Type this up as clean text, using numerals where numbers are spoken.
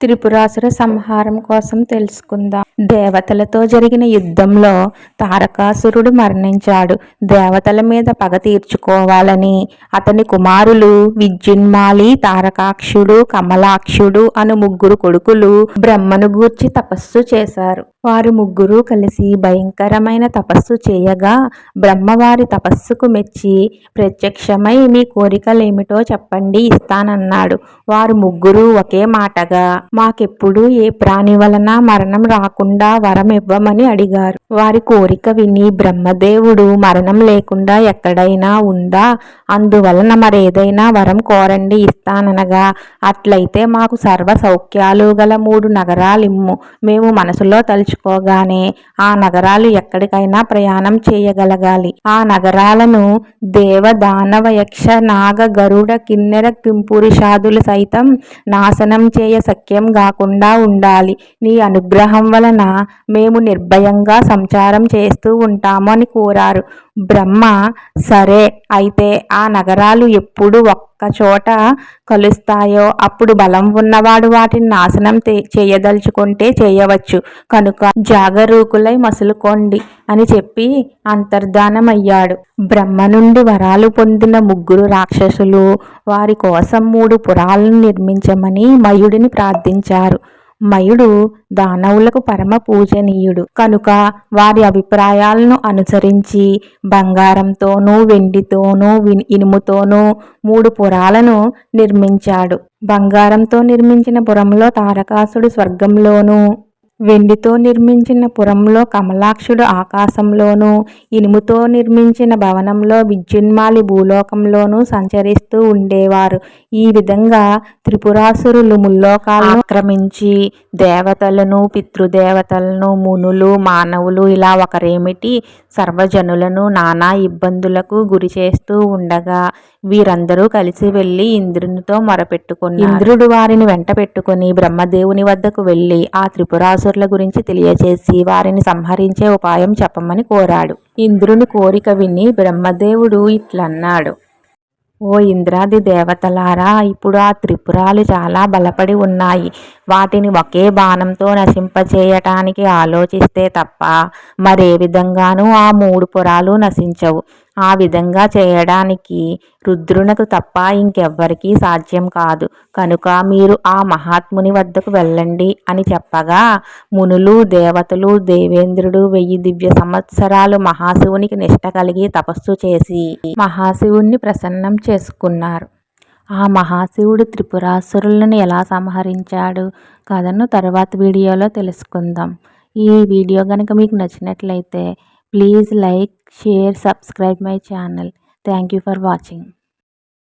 త్రిపురాసుర సంహారం కోసం తెలుసుకుందాం. దేవతలతో జరిగిన యుద్ధంలో తారకాసురుడు మరణించాడు. దేవతల మీద పగ తీర్చుకోవాలని అతని కుమారులు విద్యున్మాలి, తారకాక్షుడు, కమలాక్షుడు అను ముగ్గురు కొడుకులు బ్రహ్మను గూర్చి తపస్సు చేశారు. వారు ముగ్గురు కలిసి భయంకరమైన తపస్సు చేయగా బ్రహ్మ వారి తపస్సుకు మెచ్చి ప్రత్యక్షమై మీ కోరికలేమిటో చెప్పండి, ఇస్తానన్నాడు. వారు ముగ్గురు ఒకే మాటగా మాకెప్పుడు ఏ ప్రాణి వలన మరణం రాకుండా వరం ఇవ్వమని అడిగారు. వారి కోరిక విని బ్రహ్మదేవుడు మరణం లేకుండా ఎక్కడైనా ఉందా, అందువలన మరేదైనా వరం కోరండి, ఇస్తాననగా అట్లయితే మాకు సర్వ సౌఖ్యాలు గల 3 నగరాలిమ్ము. మేము మనసులో తలుచుకోగానే ఆ నగరాలు ఎక్కడికైనా ప్రయాణం చేయగలగాలి. ఆ నగరాలను దేవ, దానవ, యక్ష, నాగ, గరుడ, కిన్నెర, కింపురుషాదులు సైతం నాశనం చేయ శక్యం కాకుండా ఉండాలి. నీ అనుగ్రహం వలన మేము నిర్భయంగా సంచారం చేస్తూ ఉంటాము అని కోరారు. బ్రహ్మ సరే అయితే ఆ నగరాలు ఎప్పుడు ఒక్కచోట కలుస్తాయో అప్పుడు బలం ఉన్నవాడు వాటిని నాశనం చేయదలుచుకుంటే చేయవచ్చు, కనుక జాగరూకులై మసులుకోండి అని చెప్పి అంతర్ధానమయ్యాడు. బ్రహ్మ నుండి వరాలు పొందిన ముగ్గురు రాక్షసులు వారి కోసం 3 పురాలను నిర్మించమని మయుడిని ప్రార్థించారు. మయుడు దానవులకు పరమ పూజనీయుడు కనుక వారి అభిప్రాయాలను అనుసరించి బంగారంతోనూ, వెండితోనూ, ఇనుముతోనూ 3 పురాలను నిర్మించాడు. బంగారంతో నిర్మించిన పురంలో తారకాసుడు స్వర్గంలోనూ, వెండితో నిర్మించిన పురంలో కమలాక్షుడు ఆకాశంలోనూ, ఇనుముతో నిర్మించిన భవనంలో విద్యున్మాలి భూలోకంలోనూ సంచరిస్తూ ఉండేవారు. ఈ విధంగా త్రిపురాసురులు ముల్లోకాలను ఆక్రమించి దేవతలను, పితృదేవతలను, మునులు, మానవులు ఇలా ఒకరేమిటి సర్వజనులను నానా ఇబ్బందులకు గురి చేస్తూ ఉండగా వీరందరూ కలిసి వెళ్ళి ఇంద్రునితో మొరపెట్టుకున్నారు. ఇంద్రుడు వారిని వెంట పెట్టుకుని బ్రహ్మదేవుని వద్దకు వెళ్ళి ఆ త్రిపురాసురుల గురించి తెలియజేసి వారిని సంహరించే ఉపాయం చెప్పమని కోరాడు. ఇంద్రుని కోరిక విని బ్రహ్మదేవుడు ఇట్లన్నాడు: ఓ ఇంద్రాది దేవతలారా, ఇప్పుడు ఆ త్రిపురాలు చాలా బలపడి ఉన్నాయి. వాటిని ఒకే బాణంతో నశింపచేయటానికి ఆలోచిస్తే తప్ప మరే విధంగానూ ఆ 3 పురాలు నశించవు. ఆ విధంగా చేయడానికి రుద్రునకు తప్ప ఇంకెవ్వరికీ సాధ్యం కాదు. కనుక మీరు ఆ మహాత్ముని వద్దకు వెళ్ళండి అని చెప్పగా మునులు, దేవతలు, దేవేంద్రుడు 1000 దివ్య సంవత్సరాలు మహాశివునికి నిష్ట కలిగి తపస్సు చేసి మహాశివుణ్ణి ప్రసన్నం చేసుకున్నారు. ఆ మహాశివుడు త్రిపురాసురులను ఎలా సంహరించాడు కథను తర్వాత వీడియోలో తెలుసుకుందాం. ఈ వీడియో కనుక మీకు నచ్చినట్లయితే please like, share, subscribe my channel. Thank you for watching.